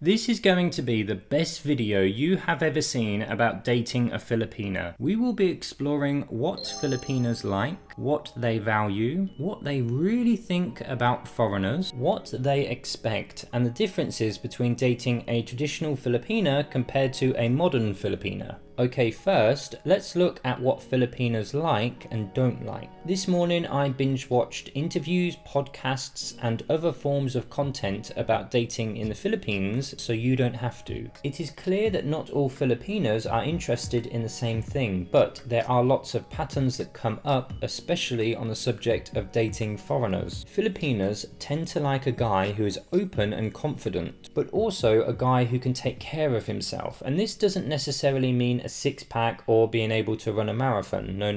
This is going to be the best video you have ever seen about dating a Filipina. We will be exploring what Filipinos like, what they value, what they really think about foreigners, what they expect, and the differences between dating a traditional Filipina compared to a modern Filipina. Okay, first, let's look at what Filipinos like and don't like. This morning I binge watched interviews, podcasts, and other forms of content about dating in the Philippines, so you don't have to. It is clear that not all Filipinos are interested in the same thing, but there are lots of patterns that come up, especially on the subject of dating foreigners. Filipinos tend to like a guy who is open and confident, but also a guy who can take care of himself, and this doesn't necessarily mean a six-pack or being able to run a marathon. No.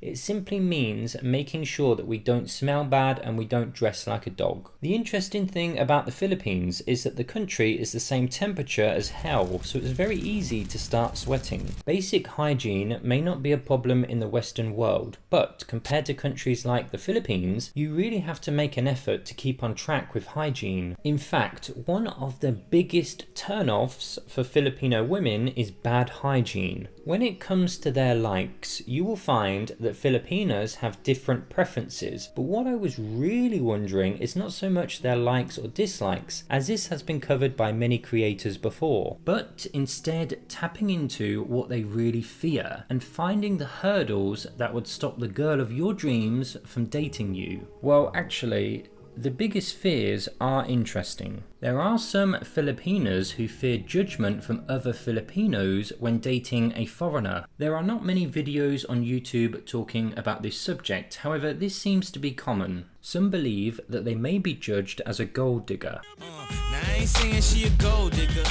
It simply means making sure that we don't smell bad and we don't dress like a dog. The interesting thing about the Philippines is that the country is the same temperature as hell, so it's very easy to start sweating. Basic hygiene may not be a problem in the Western world, but compared to countries like the Philippines, you really have to make an effort to keep on track with hygiene. In fact, one of the biggest turn-offs for Filipino women is bad hygiene. When it comes to their likes, you will find that Filipinas have different preferences, but what I was really wondering is not so much their likes or dislikes, as this has been covered by many creators before, but instead tapping into what they really fear and finding the hurdles that would stop the girl of your dreams from dating you. Well, actually, the biggest fears are interesting. There are some Filipinas who fear judgment from other Filipinos when dating a foreigner. There are not many videos on YouTube talking about this subject, however this seems to be common. Some believe that they may be judged as a gold digger. Now I ain't saying she a gold digger.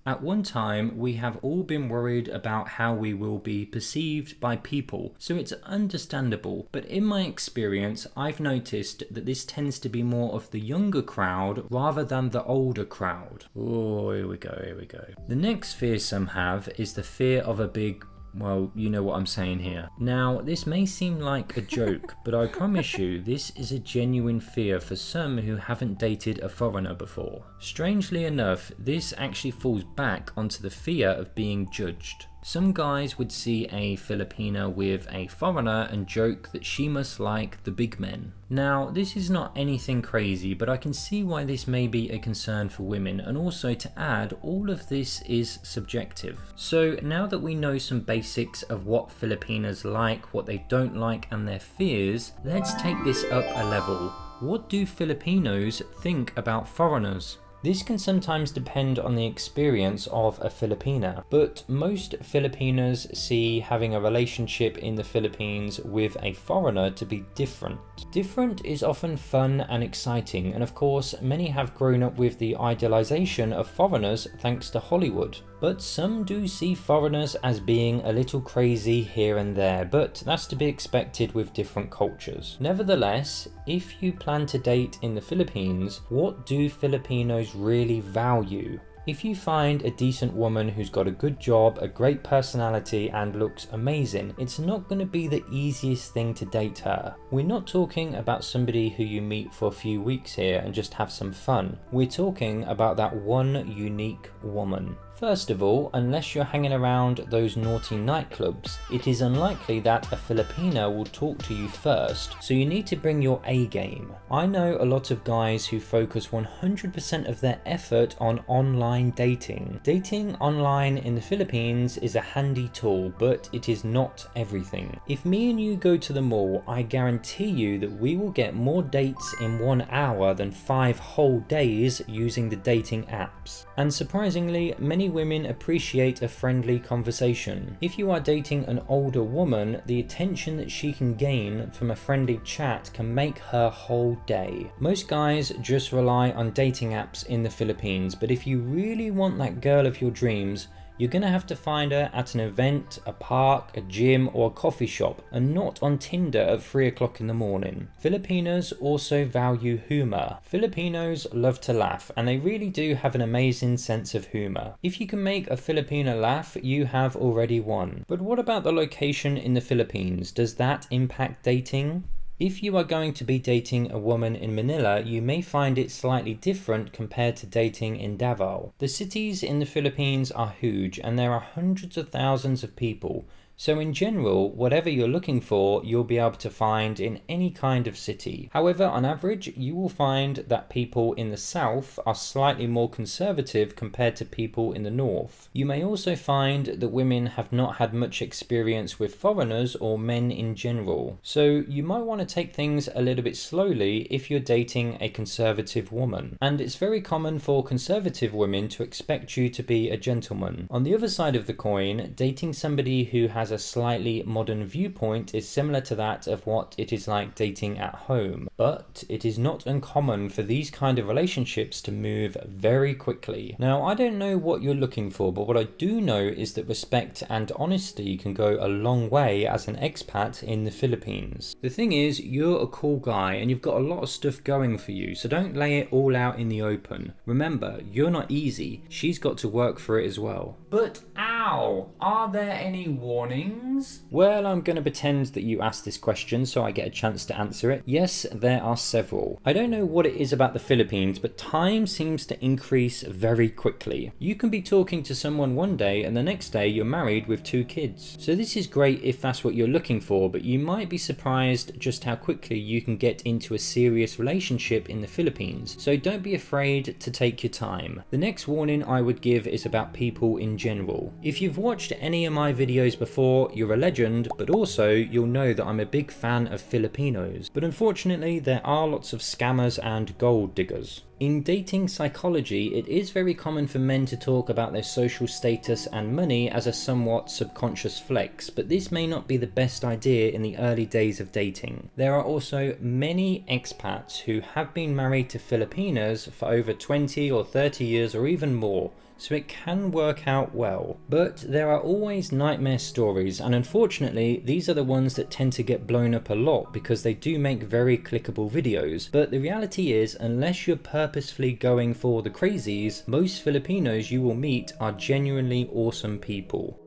At one time, we have all been worried about how we will be perceived by people, so it's understandable, but in my experience, I've noticed that this tends to be more of the younger crowd rather than the older crowd. Oh, here we go. The next fear some have is the fear of a big, well, you know what I'm saying here. Now, this may seem like a joke, but I promise you, this is a genuine fear for some who haven't dated a foreigner before. Strangely enough, this actually falls back onto the fear of being judged. Some guys would see a Filipina with a foreigner and joke that she must like the big men. Now, this is not anything crazy, but I can see why this may be a concern for women, and also to add, all of this is subjective. So now that we know some basics of what Filipinas like, what they don't like, and their fears, let's take this up a level. What do Filipinos think about foreigners? This can sometimes depend on the experience of a Filipina, but most Filipinos see having a relationship in the Philippines with a foreigner to be different. Different is often fun and exciting, and of course many have grown up with the idealization of foreigners thanks to Hollywood. But some do see foreigners as being a little crazy here and there, but that's to be expected with different cultures. Nevertheless, if you plan to date in the Philippines, what do Filipinos really value? If you find a decent woman who's got a good job, a great personality, and looks amazing, it's not going to be the easiest thing to date her. We're not talking about somebody who you meet for a few weeks here and just have some fun. We're talking about that one unique woman. First of all, unless you're hanging around those naughty nightclubs, it is unlikely that a Filipina will talk to you first, so you need to bring your A game. I know a lot of guys who focus 100% of their effort on online dating. Dating online in the Philippines is a handy tool, but it is not everything. If me and you go to the mall, I guarantee you that we will get more dates in 1 hour than 5 whole days using the dating apps. And surprisingly, many women appreciate a friendly conversation. If you are dating an older woman, the attention that she can gain from a friendly chat can make her whole day. Most guys just rely on dating apps in the Philippines, but if you really want that girl of your dreams, you're gonna have to find her at an event, a park, a gym, or a coffee shop, and not on Tinder at 3 o'clock in the morning. Filipinos also value humor. Filipinos love to laugh, and they really do have an amazing sense of humor. If you can make a Filipina laugh, you have already won. But what about the location in the Philippines? Does that impact dating? If you are going to be dating a woman in Manila, you may find it slightly different compared to dating in Davao. The cities in the Philippines are huge and there are hundreds of thousands of people. So in general, whatever you're looking for, you'll be able to find in any kind of city. However, on average, you will find that people in the south are slightly more conservative compared to people in the north. You may also find that women have not had much experience with foreigners or men in general. So you might want to take things a little bit slowly if you're dating a conservative woman. And it's very common for conservative women to expect you to be a gentleman. On the other side of the coin, dating somebody who has a slightly modern viewpoint is similar to that of what it is like dating at home, but it is not uncommon for these kind of relationships to move very quickly. Now, I don't know what you're looking for, but what I do know is that respect and honesty can go a long way as an expat in the Philippines. The thing is, you're a cool guy and you've got a lot of stuff going for you, so don't lay it all out in the open. Remember, you're not easy. She's got to work for it as well. But ow, are there any warnings? Well, I'm going to pretend that you asked this question so I get a chance to answer it. Yes, there are several. I don't know what it is about the Philippines, but time seems to increase very quickly. You can be talking to someone one day and the next day you're married with 2 kids. So this is great if that's what you're looking for, but you might be surprised just how quickly you can get into a serious relationship in the Philippines. So don't be afraid to take your time. The next warning I would give is about people in general. If you've watched any of my videos before, you're a legend, but also you'll know that I'm a big fan of Filipinos. But unfortunately, there are lots of scammers and gold diggers. In dating psychology, it is very common for men to talk about their social status and money as a somewhat subconscious flex, but this may not be the best idea in the early days of dating. There are also many expats who have been married to Filipinas for over 20 or 30 years or even more, so it can work out well. But there are always nightmare stories, and unfortunately these are the ones that tend to get blown up a lot because they do make very clickable videos. But the reality is, unless you're purposefully going for the crazies, most Filipinos you will meet are genuinely awesome people.